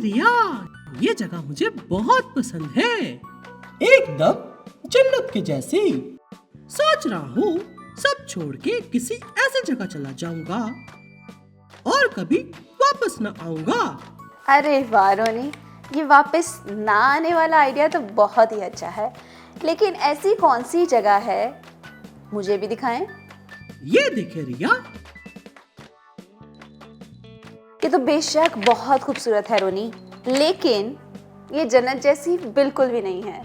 रिया, ये जगह मुझे बहुत पसंद है। एकदम जन्नत के जैसी। सोच रहा हूँ सब छोड़ के किसी ऐसी जगह चला जाऊंगा और कभी वापस न आऊंगा। अरे वाह रोनी, ये वापस ना आने वाला आइडिया तो बहुत ही अच्छा है, लेकिन ऐसी कौन सी जगह है, मुझे भी दिखाएं। ये देखे रिया, ये तो बेशक बहुत खूबसूरत है रोनी, लेकिन ये जन्नत जैसी बिल्कुल भी नहीं है।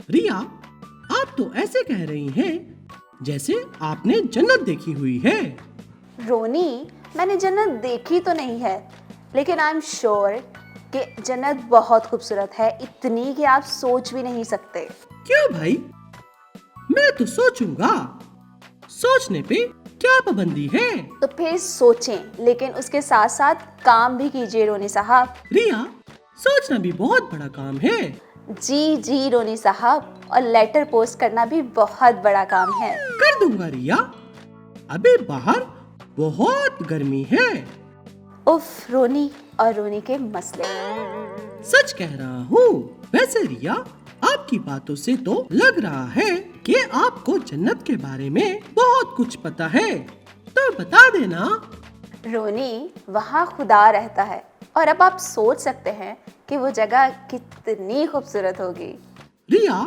रिया, आप तो ऐसे कह रही हैं जैसे आपने जन्नत देखी हुई है। रोनी, मैंने जन्नत देखी तो नहीं है, लेकिन आई एम श्योर कि जन्नत बहुत खूबसूरत है, इतनी कि आप सोच भी नहीं सकते। क्यों भाई, मैं तो सोचूंगा। सोचने पे क्या पाबंदी है? तो फिर सोचें, लेकिन उसके साथ साथ काम भी कीजिए रोनी साहब। रिया, सोचना भी बहुत बड़ा काम है। जी जी रोनी साहब, और लेटर पोस्ट करना भी बहुत बड़ा काम है। कर दूंगा रिया, अभी बाहर बहुत गर्मी है। उफ रोनी और रोनी के मसले। सच कह रहा हूँ। वैसे रिया, आपकी बातों से तो लग रहा है कि आपको जन्नत के बारे में बहुत कुछ पता है, तो बता देना। रोनी, वहाँ खुदा रहता है, और अब आप सोच सकते हैं कि वो जगह कितनी खूबसूरत होगी। रिया,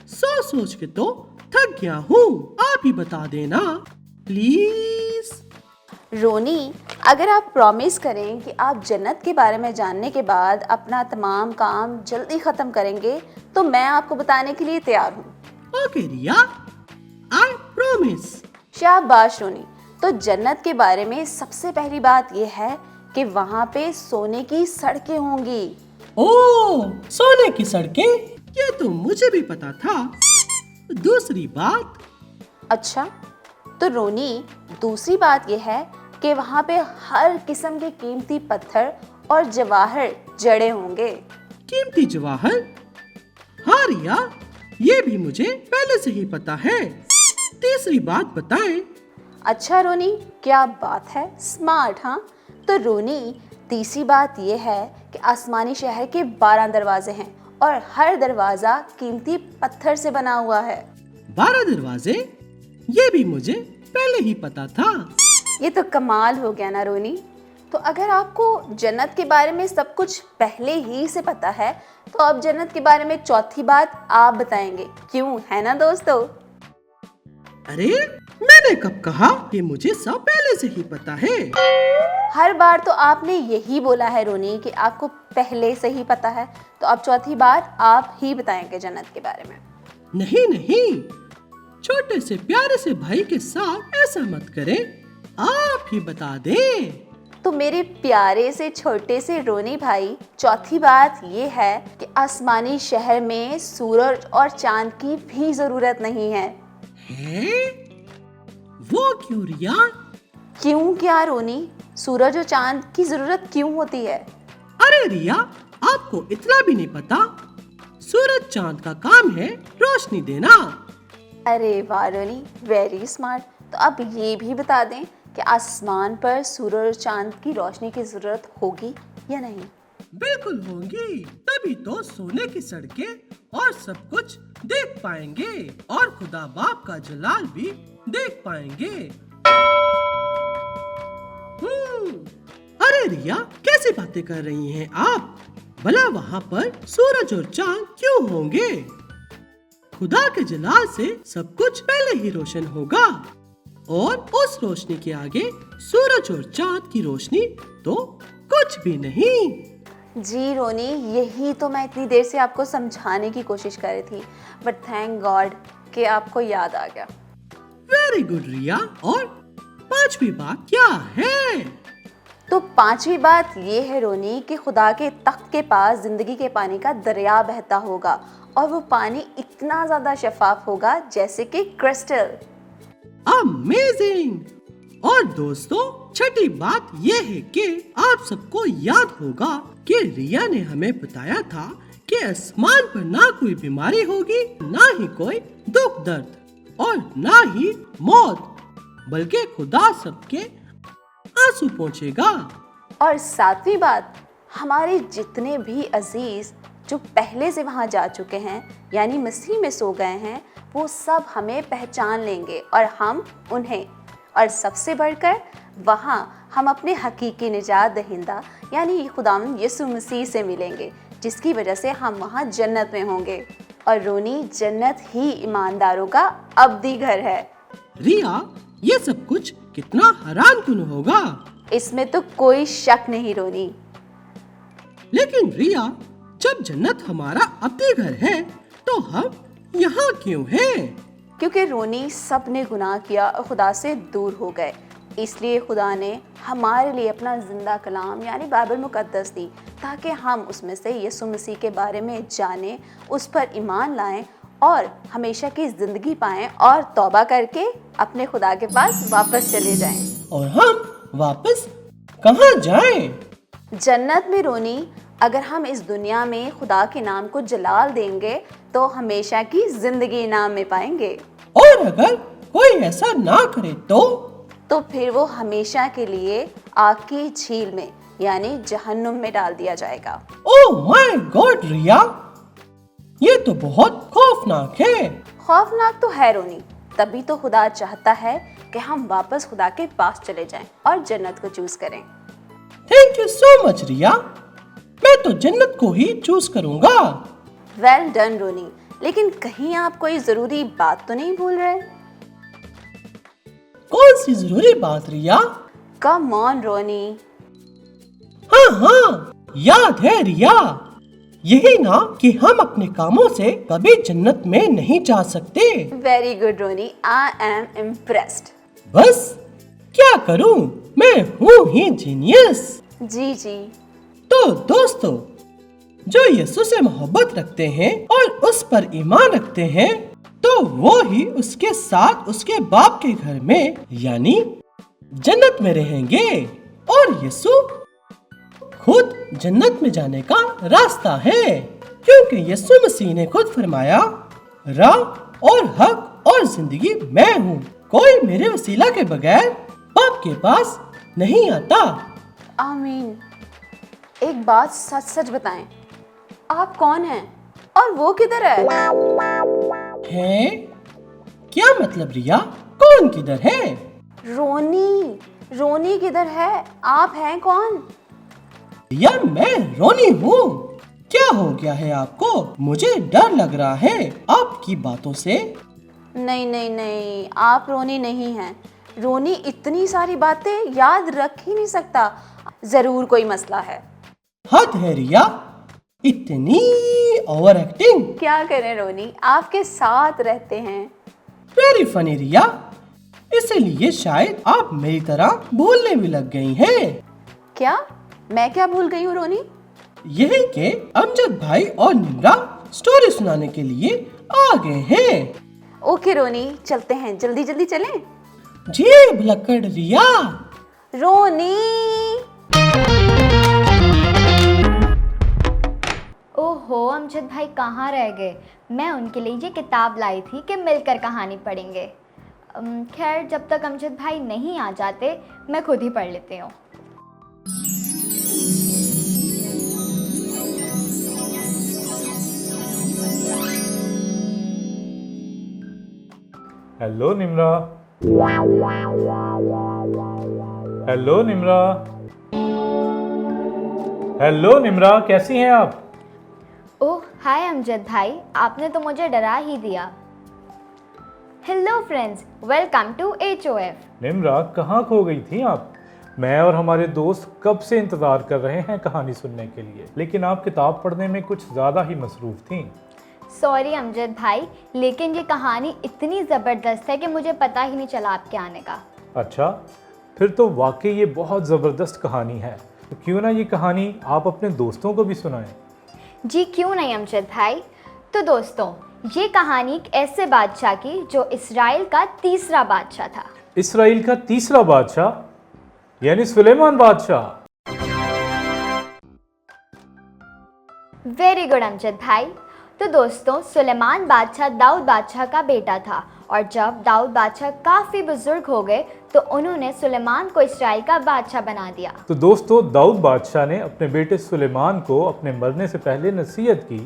सोच के तो थक गया हूँ, आप ही बता देना प्लीज। रोनी, अगर आप प्रॉमिस करें कि आप जन्नत के बारे में जानने के बाद अपना तमाम काम जल्दी ख़त्म करेंगे, तो मैं आपको बताने के लिए तैयार हूँ। Okay Riya, I promise. शाबाश रोनी। तो जन्नत के बारे में सबसे पहली बात यह है कि वहाँ पे सोने की सड़कें होंगी। ओह, सोने की सड़कें? ये तो मुझे भी पता था। दूसरी बात? अच्छा, तो रोनी, दूसरी बात यह है कि वहाँ पे हर किस्म के कीमती पत्थर और जवाहर जड़े होंगे। कीमती जवाहर? हाँ रिया, ये भी मुझे पहले से ही पता है। तीसरी बात बताएं। अच्छा रोनी, क्या बात है, स्मार्ट। हाँ, तो रोनी, तीसरी बात यह है कि आसमानी शहर के 12 दरवाजे हैं और हर दरवाजा कीमती पत्थर से बना हुआ है। 12 दरवाजे? ये भी मुझे पहले ही पता था। ये तो कमाल हो गया ना रोनी। तो अगर आपको जन्नत के बारे में सब कुछ पहले ही से पता है, तो अब जन्नत के बारे में चौथी बात आप बताएंगे, क्यों, है ना दोस्तों? अरे, मैंने कब कहा कि मुझे सब पहले से ही पता है? हर बार तो आपने यही बोला है रोनी कि आपको पहले से ही पता है, तो अब चौथी बार आप ही बताएंगे जन्नत के बारे में। नहीं नहीं, छोटे से प्यारे से भाई के साथ ऐसा मत करें, आप ही बता दें। तो मेरे प्यारे से छोटे से रोनी भाई, चौथी बात ये है कि आसमानी शहर में सूरज और चांद की भी जरूरत नहीं है। हैं? वो क्यों रिया? क्यों क्या रोनी, सूरज और चांद की जरूरत क्यों होती है? अरे रिया, आपको इतना भी नहीं पता? सूरज चांद का काम है रोशनी देना। अरे वाह रोनी, वेरी स्मार्ट। तो अब ये भी बता दें कि आसमान पर सूरज और चांद की रोशनी की जरूरत होगी या नहीं? बिल्कुल होंगी, तभी तो सोने की सड़कें और सब कुछ देख पाएंगे और खुदा बाप का जलाल भी देख पाएंगे। अरे रिया, कैसी बातें कर रही हैं आप? भला वहाँ पर सूरज और चांद क्यों होंगे? खुदा के जलाल से सब कुछ पहले ही रोशन होगा, और उस रोशनी के आगे सूरज और चांद की रोशनी तो कुछ भी नहीं। जी रोनी, यही तो मैं इतनी देर से आपको समझाने की कोशिश कर रही थी, बट थैंक गॉड कि आपको याद आ गया। वेरी गुड रिया। और पांचवी बात क्या है? तो पांचवी बात ये है रोनी कि खुदा के तख्त के पास जिंदगी के पानी का दरिया बहता होगा, और वो पानी इतना ज्यादा शफाफ होगा जैसे कि क्रिस्टल। अमेजिंग! और दोस्तों, छठी बात ये है कि आप सबको याद होगा कि रिया ने हमें बताया था कि आसमान पर ना कोई बीमारी होगी, ना ही कोई दुख दर्द और ना ही मौत, बल्कि खुदा सबके आंसू पोंछेगा। और सातवीं बात, हमारे जितने भी अजीज जो पहले से वहाँ जा चुके हैं यानी मसीह में सो गए हैं, वो सब हमें पहचान लेंगे और हम उन्हें, और सबसे बढ़कर वहाँ हम अपने हकीकी निजात दहिंदा यानी खुदावंद यीशु मसीह से मिलेंगे, जिसकी वजह से हम वहाँ जन्नत में होंगे। और रोनी, जन्नत ही ईमानदारों का अब्दी घर है। रिया, ये सब कुछ कितना हैरान कुन होगा। इसमें तो कोई शक नहीं रोनी। लेकिन रिया, जब जन्नत हमारा अपने घर है तो हम यहाँ क्यों हैं? क्योंकि रोनी, सब ने गुनाह किया और खुदा से दूर हो गए, इसलिए खुदा ने हमारे लिए अपना जिंदा कलाम यानी बाइबल मुकद्दस दी, ताकि हम उसमें से यीशु मसीह के बारे में जानें, उस पर ईमान लाएं और हमेशा की जिंदगी पाएं और तौबा करके अपने खुदा के पास वापस चले जाएं। और हम वापस कहाँ जाएं? जन्नत में रोनी, अगर हम इस दुनिया में खुदा के नाम को जलाल देंगे तो हमेशा की जिंदगी इनाम में पाएंगे। और अगर कोई ऐसा ना करे तो फिर वो हमेशा के लिए आग की झील में यानी जहन्नुम में डाल दिया जाएगा। ओह माय गॉड रिया, ये तो बहुत खौफनाक है। खौफनाक तो है रोनी, तभी तो खुदा चाहता है कि हम वापस खुदा के पास चले जाएं और जन्नत को चूज करें। थैंक यू सो मच रिया, मैं तो जन्नत को ही चूज करूंगा। वेल डन रोनी, लेकिन कहीं आप कोई जरूरी बात तो नहीं भूल रहे? कौन सी जरूरी बात रिया? कम ऑन रोनी। हाँ, याद है रिया, यही ना कि हम अपने कामों से कभी जन्नत में नहीं जा सकते। Very good Roni, I am impressed. बस क्या करूं, मैं हूँ ही जीनियस। जी जी। तो दोस्तों, जो यीशु से मोहब्बत रखते हैं और उस पर ईमान रखते हैं, तो वो ही उसके साथ उसके बाप के घर में यानी जन्नत में रहेंगे। और यीशु खुद जन्नत में जाने का रास्ता है, क्योंकि यीशु मसीह ने खुद फरमाया, राह और हक और जिंदगी मैं हूँ, कोई मेरे वसीला के बगैर बाप के पास नहीं आता। आमीन। एक बात सच सच बताएं, आप कौन हैं और वो किधर है? क्या मतलब रिया, कौन किधर है? रोनी, रोनी किधर है? आप हैं कौन? रिया, मैं रोनी हूँ। क्या हो गया है आपको? मुझे डर लग रहा है आपकी बातों से। नहीं नहीं नहीं, आप रोनी नहीं हैं। रोनी इतनी सारी बातें याद रख ही नहीं सकता, जरूर कोई मसला है। हद है रिया, इतनी ओवर एक्टिंग। क्या करें रोनी, आपके साथ रहते हैं। वेरी फनी रिया, इसीलिए शायद आप मेरी तरह भूलने भी लग गई हैं। क्या? मैं क्या भूल गई हूँ रोनी? यही के अमजद भाई और निम्रा स्टोरी सुनाने के लिए आ गए हैं। ओके रोनी, चलते हैं, जल्दी जल्दी चलें। जी भुलक्कड़ रिया। रोनी। ओहो, अमजद भाई कहाँ रह गए? मैं उनके लिए ये किताब लाई थी कि मिलकर कहानी पढ़ेंगे। खैर, जब तक अमजद भाई नहीं आ जाते मैं खुद ही पढ़ लेती हूँ। Hello Nimra. Hello Nimra. Hello Nimra, कैसी हैं आप? ओह हाय अमजद भाई, आपने तो मुझे डरा ही दिया। Hello friends, welcome to HOF। Nimra, कहाँ खो गई थी आप? मैं और हमारे दोस्त कब से इंतज़ार कर रहे हैं कहानी सुनने के लिए, लेकिन आप किताब पढ़ने में कुछ ज़्यादा ही मसरूफ़ थीं। सॉरी अमजद भाई, लेकिन ये कहानी इतनी ज़बरदस्त है कि मुझे पता ही नहीं चला आपके आने का। अच्छा, फिर तो वाकई ये बहुत ज़बरदस्त कहानी है। तो क्यों ना ये कहानी आप अपने दोस्तों को भी सुनाएं। जी क्यों नहीं अमजद भाई। तो दोस्तों, ये कहानी एक ऐसे बादशाह की जो इस्राइल का तीसरा बादशाह था। इसराइल का तीसरा बादशाह यानी सुलेमान बादशाह। वेरी गुड अमजद भाई। तो दोस्तों, सुलेमान बादशाह दाऊद बादशाह का बेटा था और जब दाऊद बादशाह काफ़ी बुजुर्ग हो गए तो उन्होंने सुलेमान को इसराइल का बादशाह बना दिया। तो दोस्तों, दाऊद बादशाह ने अपने बेटे सुलेमान को अपने मरने से पहले नसीहत की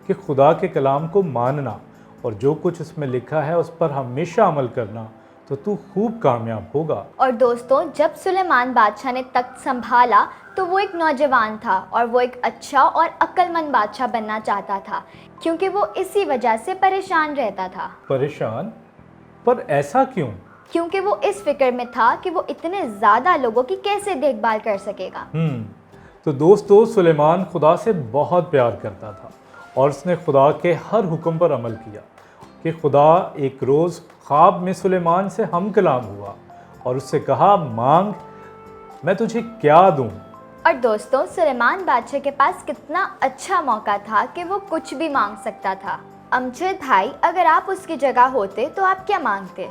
कि खुदा के कलाम को मानना और जो कुछ उसमें लिखा है उस पर हमेशा अमल करना, तो तू खूब कामयाब होगा। और दोस्तों, जब सुलेमान बादशाह ने तख्त संभाला तो वो एक नौजवान था और वो एक अच्छा और अक्लमंद बादशाह बनना चाहता था, क्योंकि वो इसी वजह से परेशान रहता था। परेशान? पर ऐसा क्यों? क्योंकि वो इस फिक्र में था कि वो इतने ज़्यादा लोगों की कैसे देखभाल कर सकेगा। तो दोस्तों, सुलेमान खुदा से बहुत प्यार करता था और उसने खुदा के हर हुक्म पर अमल किया कि खुदा एक रोज़ ख्वाब में सुलेमान से हम कलाम हुआ और उससे कहा, मांग, मैं तुझे क्या दूं। और दोस्तों, सुलेमान बादशाह के पास कितना अच्छा मौका था कि वो कुछ भी मांग सकता था। अमजद भाई, अगर आप उसकी जगह होते तो आप क्या मांगते?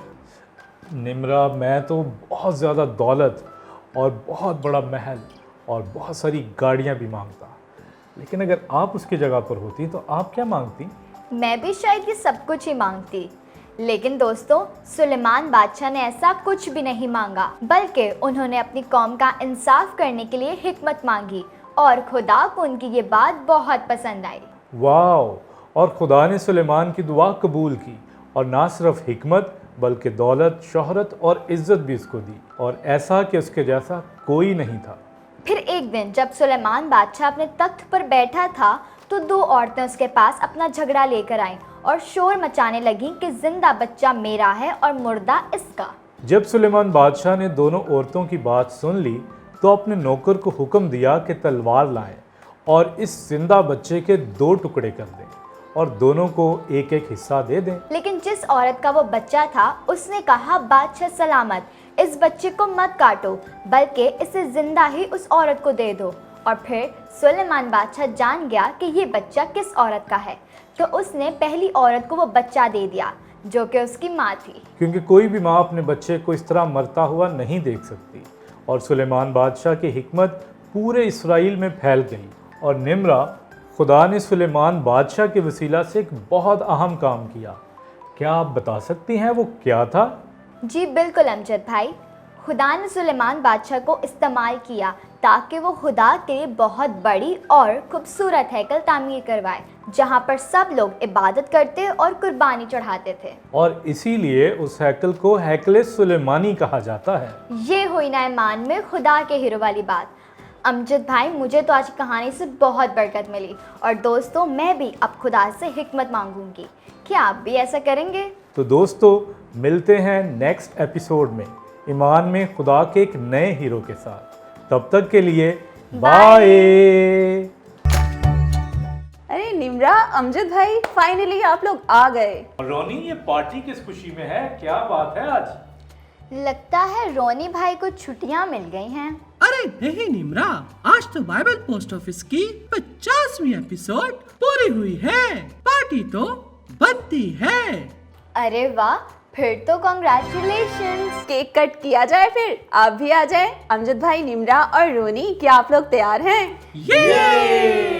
निम्रा, मैं तो बहुत ज़्यादा दौलत और बहुत बड़ा महल और बहुत सारी गाड़ियां भी मांगता, लेकिन अगर आप उसकी जगह पर होती तो आप क्या मांगती? मैं भी शायद ये सब कुछ ही मांगती, लेकिन दोस्तों, सुलेमान बादशाह ने ऐसा कुछ भी नहीं मांगा, बल्कि उन्होंने अपनी कौम का इंसाफ करने के लिए हिकमत मांगी और खुदा को उनकी ये बात बहुत पसंद आई। वाह! और खुदा ने सुलेमान की दुआ कबूल की और ना सिर्फ हिकमत बल्कि दौलत, शोहरत और इज्जत भी उसको दी, और ऐसा कि उसके जैसा कोई नहीं था। फिर एक दिन जब सुलेमान बादशाह अपने तख्त पर बैठा था तो दो औरतें उसके पास अपना झगड़ा लेकर आईं और शोर मचाने लगीं कि जिंदा बच्चा मेरा है और मुर्दा इसका। जब सुलेमान बादशाह ने दोनों औरतों की बात सुन ली तो अपने नौकर को हुक्म दिया कि तलवार लाएं और इस जिंदा बच्चे के 2 टुकड़े कर दें और दोनों को एक एक हिस्सा दे दें। लेकिन जिस औरत का वो बच्चा था उसने कहा, बादशाह सलामत, इस बच्चे को मत काटो बल्कि इसे जिंदा ही उस औरत को दे दो। और फिर सुलेमान बादशाह जान गया कि ये बच्चा किस औरत का है, तो उसने पहली औरत को वो बच्चा दे दिया जो कि उसकी माँ थी, क्योंकि कोई भी माँ अपने बच्चे को इस तरह मरता हुआ नहीं देख सकती। और सुलेमान बादशाह की हिकमत पूरे इसराइल में फैल गई और निम्रा, खुदा ने सुलेमान बादशाह के वसीला से एक बहुत अहम काम किया। क्या आप बता सकती हैं वो क्या था? जी बिल्कुल अमजद भाई, खुदा ने सुलेमान बादशाह को इस्तेमाल किया ताकि वो खुदा के लिए बहुत बड़ी और खूबसूरत हैकल तामीर करवाए जहाँ पर सब लोग इबादत करते और कुर्बानी चढ़ाते थे। और इसीलिए उस हैकल को हैकल सुलेमानी कहा जाता है। ये हुई ना ईमान में खुदा के हीरो वाली बात। अमजद भाई, मुझे तो आज की कहानी से बहुत बरकत मिली और दोस्तों, मैं भी अब खुदा से हिकमत मांगूंगी। क्या आप भी ऐसा करेंगे? तो दोस्तों, मिलते हैं नेक्स्ट एपिसोड में ईमान में खुदा के एक नए हीरो के साथ। तब तक के लिए बाय। अरे निम्रा, अमजद भाई, फाइनली आप लोग आ गए। रोनी, ये पार्टी किस खुशी में है? क्या बात है आज? लगता है रोनी भाई को छुट्टियां मिल गई हैं। अरे नहीं निम्रा, आज तो बाइबल पोस्ट ऑफिस की 50वीं एपिसोड पूरी हुई है। पार्टी तो बनती है। अरे वाह, फिर तो कॉन्ग्रेचुलेशंस। केक कट किया जाए, फिर आप भी आ जाएं। अमजद भाई, निम्रा और रोनी, क्या आप लोग तैयार हैं? ये